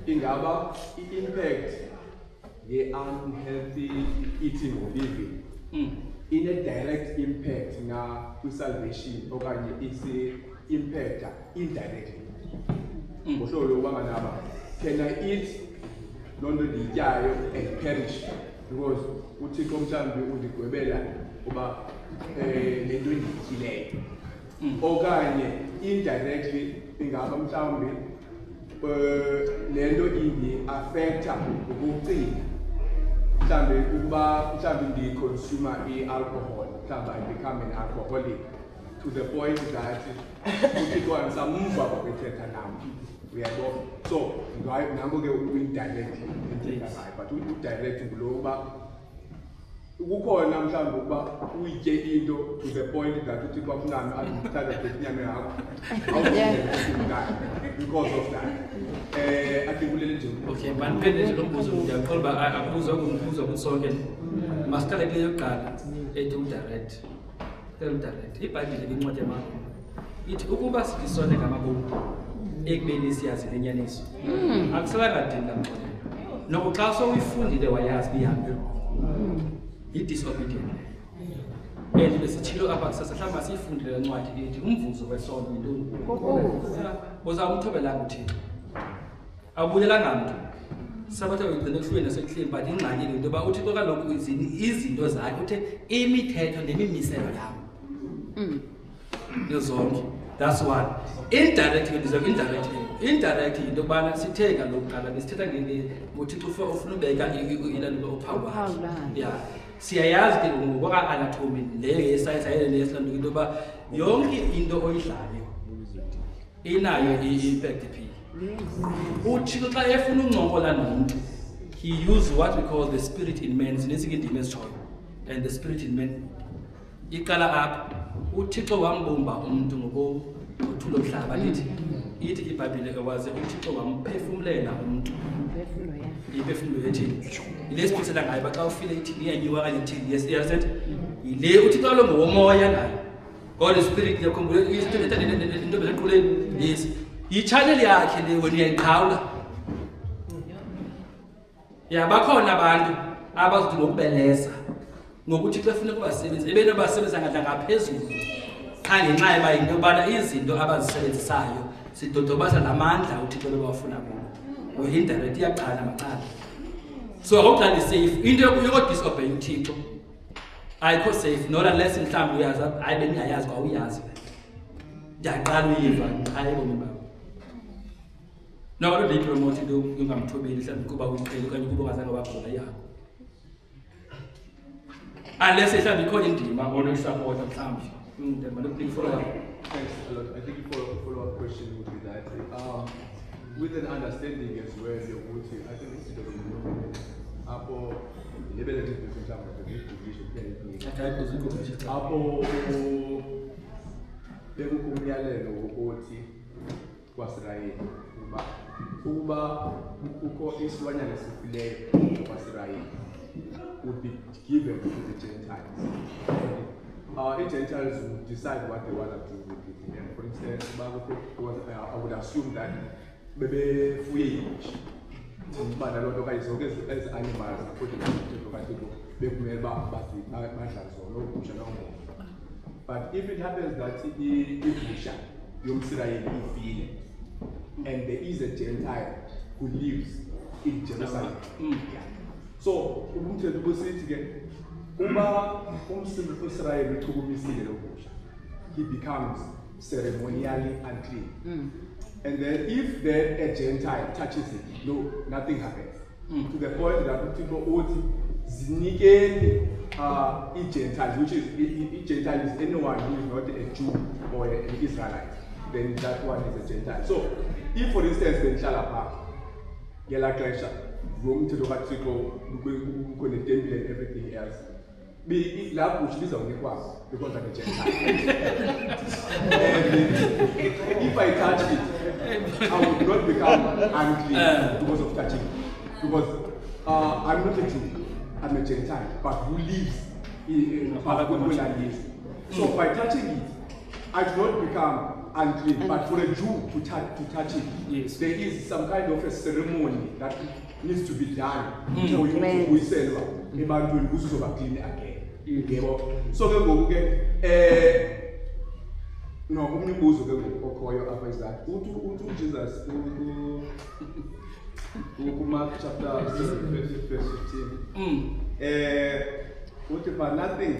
ingaba impact ye unhealthy eating or living in a direct impact na ku salvation okanye isi impact indirectly. Ngohlobo banganaba can I eat lonto ndiyityayo and perish because uThixo mhlambi undigwebela uba lento endiyityileyo okanye indirectly ingaba mhlambi lento ini affecta ukucinga mhlambi ukuba mhlambi ndiconsumer i-alcohol mhlambi I become an alcoholic to the point that uThixo angisamva kwabethetha nami. So, nango ke indirectly but udirect ngulo uba ukukhona mhlawumbe ukuba uyitye into to the point that uthi kwafunami azithatha inyama yakho because of that I think kulele nje Okay, manipende nje lombuzo ngiyaqola ba akubuza ukumbuza ukuthi sonke masiqale kule yokuqala ethi udirect. Direct. iBhayibhile incwadi yamakho ithi ukuba sithi sonke ngamabomu ekubeni siyazi lenyaniso akusalanga dini lamxolela noko xa sowuyifundile wayazi bihambe i-disobedient and besitshilo apha kusasa mhlawumbe siyifundile le ncwadi ethi umvuzo wesono yintoni uzawumthobelanga uthixo awubuyelanga mntu sabathe uyigcina ehlweni nasekuhleni but ingxaki into yoba uthixo kaloku izinto zakhe uthe imithetho nemimiselo yam zonke. That's one. Indirectly into yokubana sithe kaloku qala besithetha ngothixo ufuna ubeka ilanto ophawu wakhe. Yeah. Siyayazi ke ngokuba anatomy leyo yesayensi ayele yesilando into yoba yonke into oyidlayo inayo i-impact phi. Uthixo xa efuna uncokola nomuntu he used what we call the spirit in man. Sinesike indima ezitshoyo and the spirit in man iqala apha. Uthixo wambumba umuntu ngokuthula umhlaba lithi ithi iBhayibhile waze uThixo wamphefumulela umuntu iphefumulo ethini Lesiphilisela ngayo baxa ufile ithini iyenyuka kanye ithini yes ile uThixo lo ngowomoya nayo God is spirit yakhumbula into beqhuleni yes i-channel yakhe le wena uyayiqhawula ya bakhona abantu abazothi ngokubeleza ngokuthi xa ufuna kubasebenza ebene basebenza ngadla ngaphezulu xa ngenxa yeba into yobana izinto abazisebenzisayo sidodobasa namandla uThixo bewafuna kubo uhindirect iyaqala macala so awuqali safe into yokodisobey uThixo ayikho safe not unless mhlawumbe uyazi hayi bengingayazi kwa uyazi ndiyaqala uyiva ngiqhaye bomi bakho noma beyipromote into ungamthobeli mhlawumbe kuba uyiqhele okanye kuba ungazange wabhola yakho unless mhlawumbe ikhona indima onoyisapota mhlawumbe follow up. Thanks a lot. I think follow-up question would be that with an understanding as well, I think it's the Apo level of the division Apo bekukumyalelo ukuthi kwaSirayeli uba ukho isilwanyana esifileyo kwaSirayeli would be given to the Gentiles. Gentiles would decide what they want to do with it. And for instance, I would assume that maybe free but a lot of guys as animals but if it happens that and there is a Gentile who lives in Jerusalem, so he becomes ceremonially unclean. And then if then a Gentile touches it, no, nothing happens. To the point that people Zinikeni Gentiles, which is Gentile is anyone who is not a Jew or an Israelite, then that one is a Gentile. So if for instance the Shalapa, Yela Klesha, going to the Hatiko, going to the temple and everything else, be love which is on the cross because I'm a Gentile. And if I touch it, I would not become unclean because of touching it. Because I'm not a Jew, I'm a Gentile, but who lives in where I live. So by touching it, I do not become unclean, but for a Jew to touch it, yes, there is some kind of a ceremony that needs to be done. So we say, "Ebantu uzuzoba clean again." So no, umnibuzo ke okhoyo apha is that uthi Jesus Mark chapter 6 verse 15. But nothing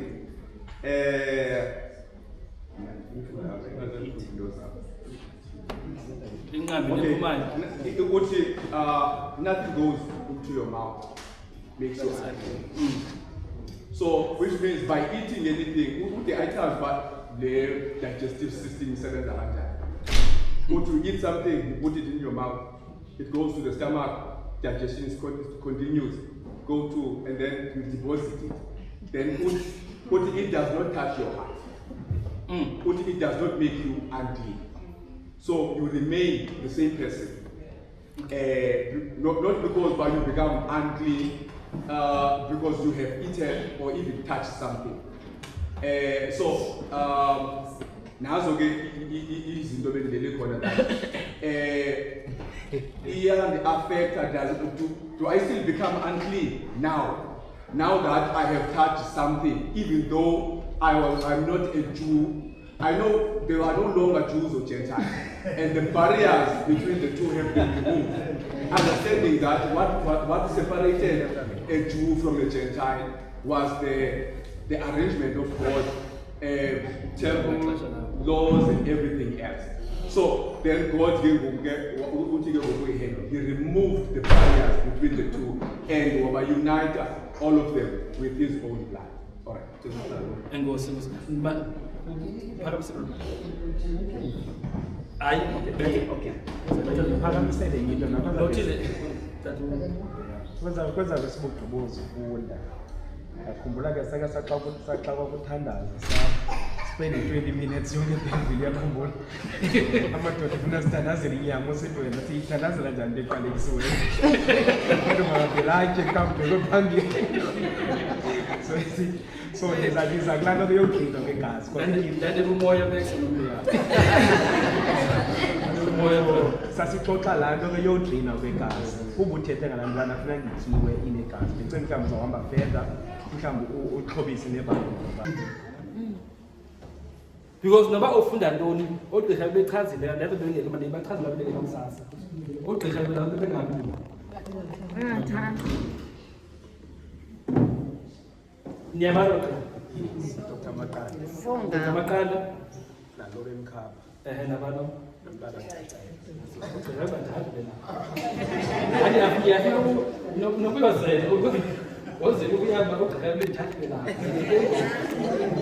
nothing goes into your mouth makes you unclean. So, which means by eating anything, the items but the digestive system is certain to eat something, you put it in your mouth, it goes to the stomach, digestion is continues, go to, and then you deposit it. Then it does not touch your heart. It does not make you unclean. So you remain the same person. Not because by you become unclean, because you have eaten or even touched something. Now so is in the affect do I still become unclean now that I have touched something, even though I'm not a Jew. I know there are no longer Jews or Gentiles, and the barriers between the two have been removed. Understanding that what separated a Jew from a Gentile was the arrangement of God, temple, laws, and everything else. So then God he removed the barriers between the two and will unite all of them with his own blood. All right. And go see. But kwenza besibugqobozi ukufunda akhumbula ke sake saxaxa ukuthandaza spend 20 minutes yonke impendulo yakhumbula amadoda funa sithandazele inyama osintweni siyithandazela njani leqalekisiweyo kodwa Elijah come to the Pangi. So there's a glad of your king of the gas. Then the Moya makes Sasixoxa laa nto ke yogcina kwegazi kuba uthethe ngalaa ntwana funeka ndityiwe inegazi ndicinga mhlawumbi uzawuhamba further mhlawumbi uxhobise nebantu. Because noba ufunda ntoni oogqirha bechazile lezo bengeke manje bachazela bengeke kusasa oogqirha belapho bengabi niyabalo Dr. Makanda Dr. Makanda nalo bemkhapha nabalo nomntana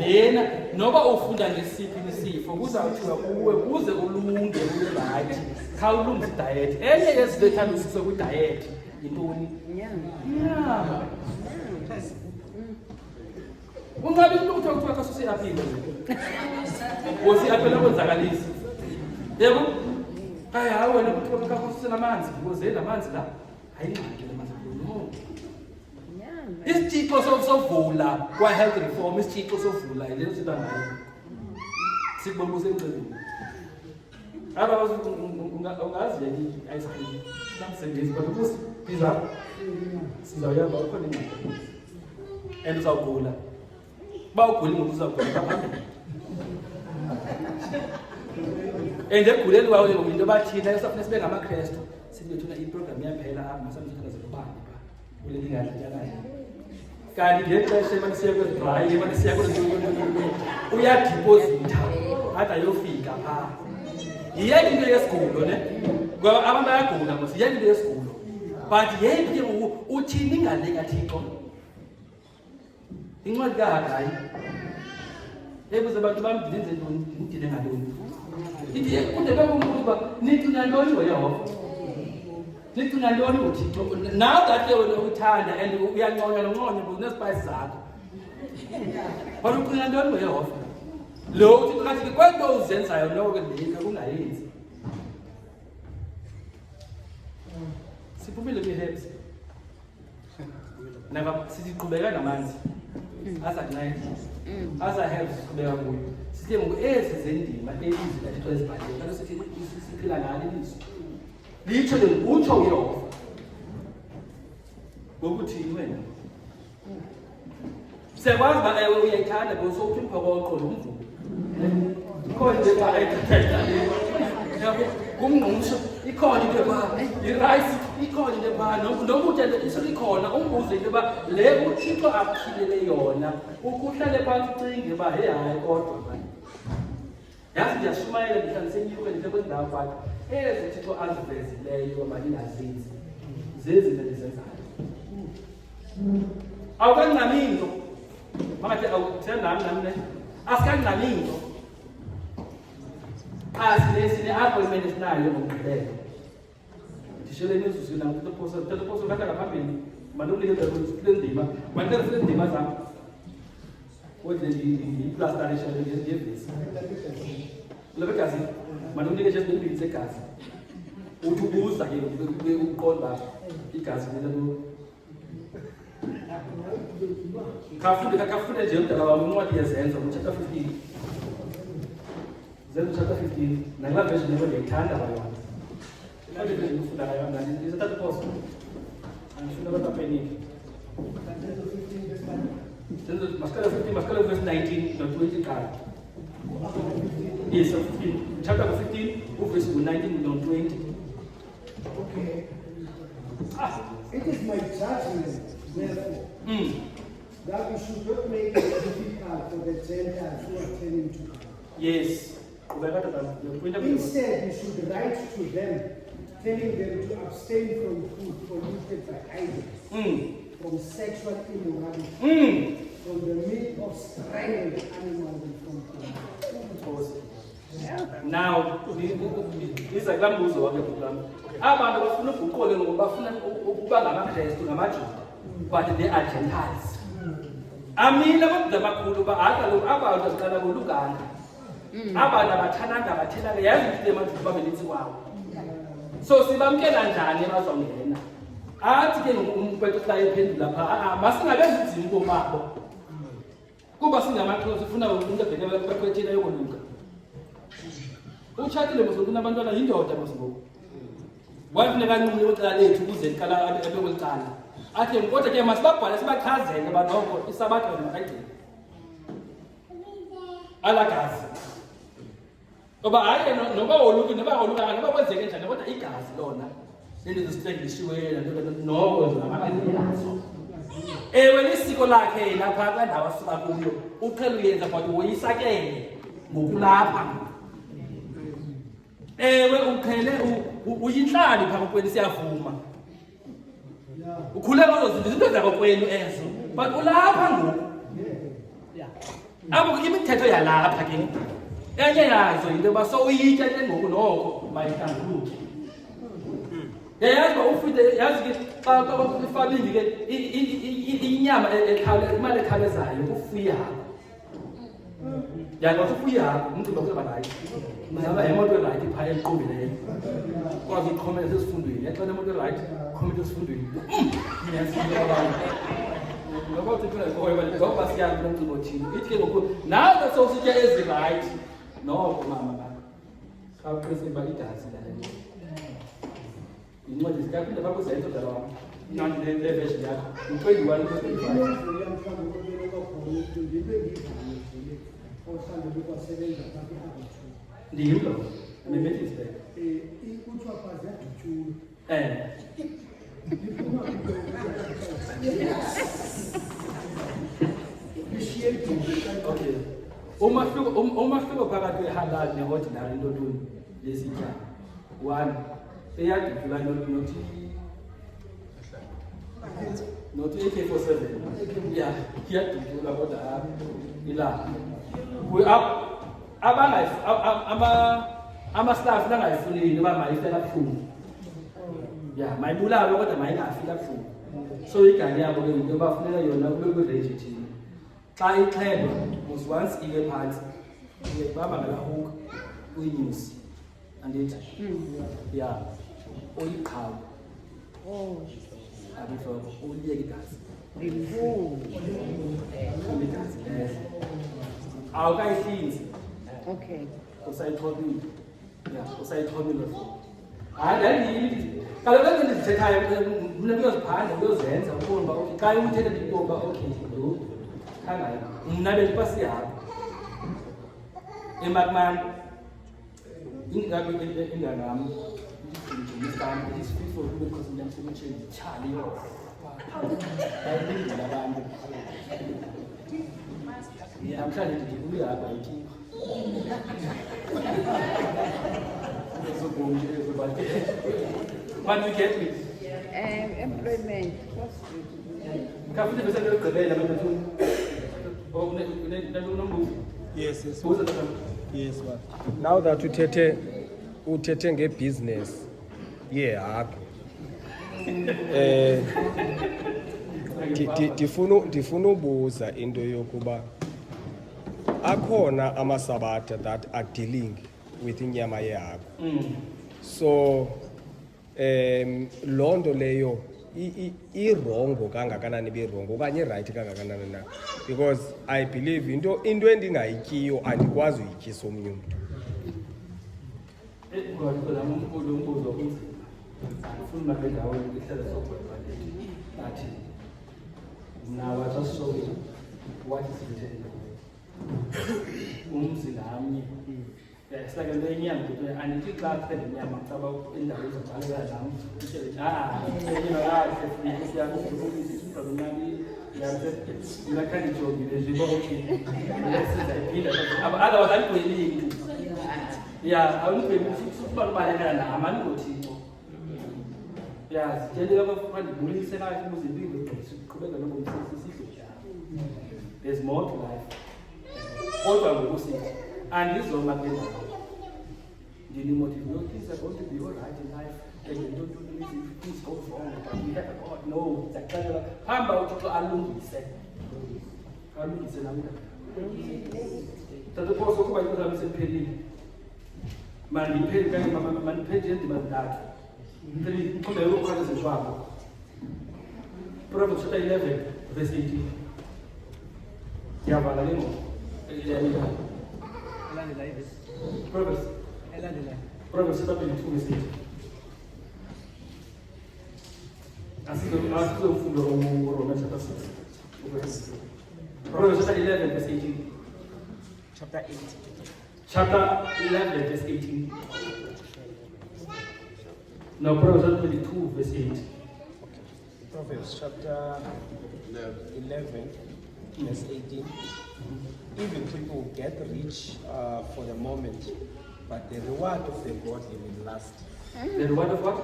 yena noba ufunda ngesiphi isifo kuzawuthiwa kuwe kuze ulunge urayithi khawulungise idayethi enye yezinto ethandisiswe kwidayethi yintoni inyama ungabi into kuthiwa xa susiyaphile wosiyaphela kwenzakalisa yebo hayi wena kuthiwa xa suselamanzi because lamanzi la ayingxaki lamanzi no isitshixo sovula kwa-health reform isitshixo sovula yileyo siba ngayo sikubona usemceleni aba ungazi i-ice-cream namsebenzisi but ukusi pizza sizawuyamba ukhona incwadi and uzawugula ba uguli ngoku uzawugula baphambili and eguleni kwayo into bathina esafuna sibe ngamakrestu sibethuna iprogram yaphela apha masamthakazela ubani pha kule lingadlatyanayo kanti ngexesha emanisiya kwezidrayi emanisiya uyadiphozitha ade ayofika phaa yiyeke into yesigulo ne ngoba abantu bayagula mos yiyeke into yesigulo but yeyike uthini ngale kaThixo incwadi kaHagayi ebuze abantu bam ndenze ntoni ndidine ngantoni ithi kundebe kumbuza nicinga ntoni ngoYehova nicinga ntoni ngoThixo now that wena uthanda and uyanconya nonconya kunespice zakho but ucinga ntoni ngoYehova lo uthi kathi kwento uzenzayo noko ndike kungayenzi siphumile kwi-herbs naba siqhubeka namanzi asakunceda asa-help siqhubeka kuyo sithe ngoku ezi zendima elizwi lathixo ezibhaliwe kalo sithi siphila ngalo ilizwi litsho utsho uYehova ngokuthini wena siyakwazi uba ewe uyayithanda because sowuthi umphokoqo nomvumo ikhona into ngumngqusho ikhona into yoba irayisi ikhona into yoba nokutya ikhona umbuzo into yoba le uThixo aphilele yona ukuhlale phansi ucinge uba hey hayi kodwa mani yazi ndiyashumayela ndihlala ndisenyuke ndihle kwendawo kwakhe ezi Thixo azivezileyo mandingazenzi zezinto endizenzayo awukancami into makathi awuthenami ne asikancami into sine appointment esinayo ngomgqibelo ndishele imizuzu namtelephoso kaka ngaphambili mandikunikeze kule ndima mandikele ndima zam kodwa iplastarisha ngevesi kule gazi mandikunikeze ezimbili zegazi uthi ubuza ke ukuqonda igazi lelo kafunde nje umdala wami incwadi yezenzo chapter 15 Zenzo chapter 15 nalaa version leyo ndiyayithanda bayona imali ndifunda ngayo mna isathatha phoso andifuna abantu apenike Zenzo masikala verse 19 no 20 qala yes 15 chapter 15 verse 19 no 20 Okay. It is my judgment, therefore, that we should not make it difficult for the Gentiles who are turning to God. yes Instead, you should write to them, telling them to abstain from food polluted by idols, from sexual immorality, from the meat of strangled animals, and from pornography. now iza kulaa mbuzo wake bhulam abantu bafuna uguqole ngoba bafuna ukuba ngamakrestu ngamajuda but they are Gentiles amina amadoda amakhulu uba hayi kaloku abantu aziqala koluganga abantu abathananga abathelanga yazi ukuthi emajuda babe nintsi kwawo so sibamkela njani abazawungena athi ke umpethu xa ephendula phaa masingabenzi nzima komabo kuba singamaXhosa sifuna umuntu abhekela bakwethina yokoluka utshatile mosokuna abantwana yindoda mosoko wafuneka kancinci yocala lethu ukuze liqala ebekwelicala athi kodwa ke masibabhale sibachazele abanoko isabatha makagcina alagazi ngoba hayi noba woluki noba kwenzeke njani kodwa igazi lona lento zisitrengishiweyo noko zinamakazo ewe lisiko lakhe yena phaa kwandawo asuka kuyo uqhela uyenza but woyisakele ngokulapha ewe uqhele uyinhlali phaa kokwenu siyavuma ukhule ngazo zinto zakokwenu ezo but ulapha ngoku abo imithetho yalapha ke enye yazo into yoba sowuyitya ke ngoku noko mayihlanguluke yazi uba ufide yazi ke xa ifamili ke inyama imali ekhawulezayo ufuya yazi ufuya umcimbi kuba rayithi ngaba imoto erayithi phaya eqobileyo kwazi uqhomela esifundweni yaxana imoto erayithi qhomela esifundweni ngoba uthethela ngoba ngoba siyazi nomcimbi othile ithi ke ngoku nawe sowusitya ezirayithi noko mama baba khawuqise uba igazi lale incwadi zikaphinde bakuzenzo zalawa nani le version yakho u-21 ndiyilo memethisbek okay umahluko phakathi kwehalal ne-ordinary intotoni lesitya one eyadudula not AK-47 yeah iyadudula kodwa ilapha ama-staff nangayifunini uba mayifela buhlungu ya mayibulawe kodwa mayingafika buhlungu so igani yabo ke into bafuneka yona kube kwi-regitini xa ixhelwa was once ibe phantsi baba ngalahuka uyinyusi andithi ya uyiqhawe abihloko uliyeka igazi igazi awukayihlinzi Okay. usayixhobile ya usayixhobile hayi ndandiyili kaloku lento ndizithethayo mna kuyoziphanda kuyozenza ubona uba okay xa uthetha ndikuba okay lo khangayo mna bendipasihapha emakmani ingangam it is free for you because I'm going to change Charlie off. I'm trying to do that by keep. What do you get me? Employment. Yes, yes. Yes, what? Now that uthethe ngebusiness yehagu ndifuna ubuza into yokuba akhona amasabatha that are dealing with inyama yehagu so loo nto leyo irongo kangakanani berongo okanye irayithi kangakanani na because I believe into endingayityiyo andikwazi uyityisa omnye umntu umzi ngamnye sake nto inyama ukuthi andithi xa kuphela inyama kucaba indawo ezobhaleka nam ndakhandijongile njengoba sizayiphinda otherwise andigweli mntu ya awundigweli sukuba lubalekana nam andingothixo ya zityelela bandibulise kahle ukuze impilo siqhubeka nongomsisidlo there's more to life kodwa ngoku sithi andizoma ke ndawo ndinimotive things are going to be all right in life and you don't do things go wrong but we have a God no zakuxelela hamba uthixo alungise namna tatophosa ukuba into zami sephelile mandiphethe ndima zintathu mqhubeke ukukhweleza kwabo Proverbs chapter 11, verse 18. Yavala ke ngoku. Elandelayo this. Proverbs Elandelayo. Proverbs chapter 22, verse 18. Asizofunda Romans chapter 6. Proverbs chapter 11, verse 18. Chapter 8. Chapter 11, verse 18. Now, Proverbs chapter 22, verse 8. Proverbs chapter 11, verse 18. Even people get rich for the moment, but the reward of the godly will last. The reward of what?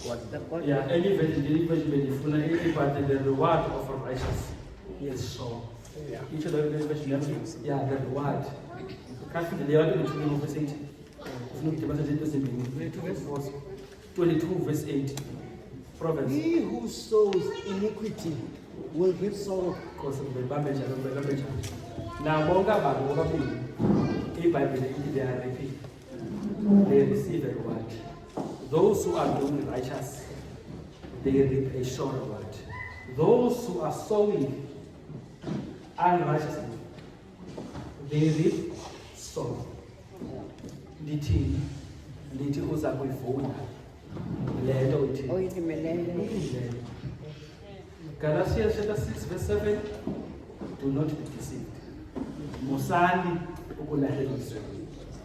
What The God. Yeah, any version, but the reward of a righteous is sure. Yeah. Each of the version, yeah, the reward. Can't the reward of verse 8. 22, verse 8. Proverbs. He who sows iniquity will reap sorrow. Now, Bonga Babu, they are repeat. They receive a reward. Those who are doing righteous, they reap a sure reward. Those who are sowing unrighteously, they reap sorrow. Ndithi uza kuyivuna le nto uthini. Oyimelele. Galatians chapter 6, verse 7. Do not be deceived. Musani ukulahlekiswa.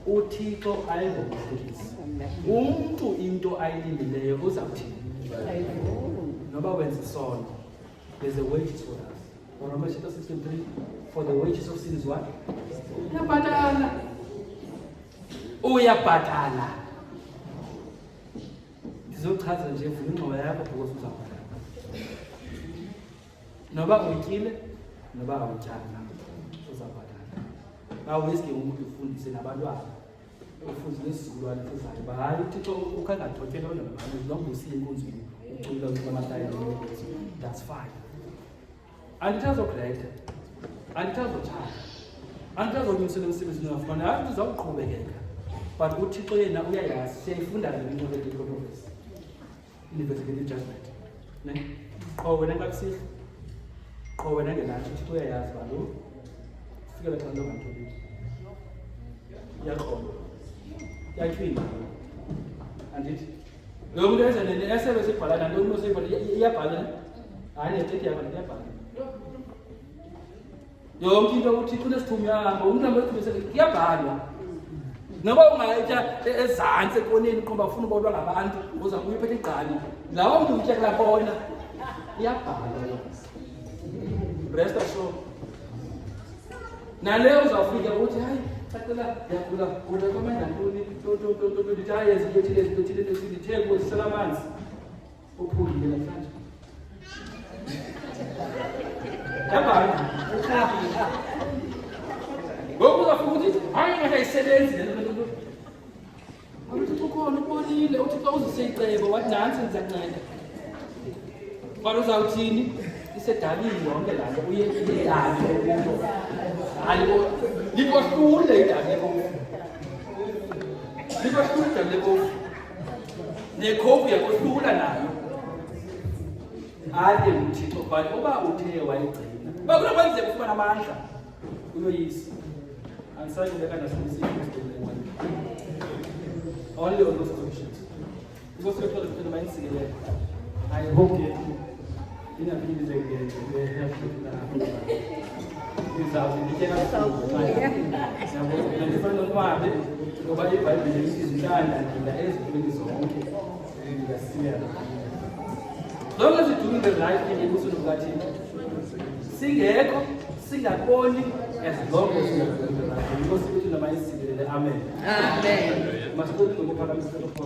uThixo ayingokuhlekisa. Umuntu into ayilimileyo uzawuthini? Noba wenza isono. There's a wages for us. Romans chapter 6:3. For the wages of sin is what? Uyabhatala. Uyabhatala. Ndizochaza nje vula ingxowa yakho because uzabhatala. Noba utyile, noba awutyanga, uzabhatala. Baweske umuntu ufundise nabantwana. Ufundise nesizukulwane ezayo. Hayi uThixo ukhangathotyela abantwana bakhe zonke usiye enkonzweni. Ucula umataya. That's fine. Andithazokreta. Andithazothanda. Anditazonyusela emsebenzini ngafumana. Hayi ndizawuqhubekeka. But uThixo yena uyayazi. Siyayifunda le into le Proverbs. Investigative judgment. Ne? Qho wena ngakusihle. Qho wena ngelantshi uThixo uyayazi balo. Fikela xa nto ngantoni. Yaqondo. Yathwini. Andithi. Lo muntu enza nene esebenza ibhala nantoni moseyibhala iyabhala. Hayi nethethi yakho iyabhala. Yonke into uThixo unesithunyanga, umntu wethu iyabhalwa. Noba ungayitya ezantsi ekoneni qomba ufuna ubonwa ngabantu uza kuyiphetha igqali. Lawo mntu utya kulaa bona iyabhalwa. Rest assured. Naleyo uzawufika uthi hayi cacela yagula urekomenda ntoni ndithi hayi ezithile ndithe kuzisela amanzi uphungile namhlanje. Yabhalwa. Ngoku uzafika uthi hayi ngayisebenzi le nto. Uthi ukhona ubonile uthi xa uzise icebo wathi nantsi ndizakunceda. Kodwa uzawuthini? Isedalile yonke laa nto uye idali kubo. Hayi likohlule idali lebovu. Likohlule idali lebovu. Nekhofu yakohlula nayo. Ade uThixo but uba uthe wayigcina. Uba kunokwenzeka ufumana amandla uyoyisa. Andisayi kubeka nasibisile isibhedlele. Only on those conditions. Because we're told to remain together. I hope you in a few days again, we have to long as you're doing the right thing, you're also not sing echo, sing at only as long as you're doing the right thing. Because you're going to Amen. Amen. Must go to the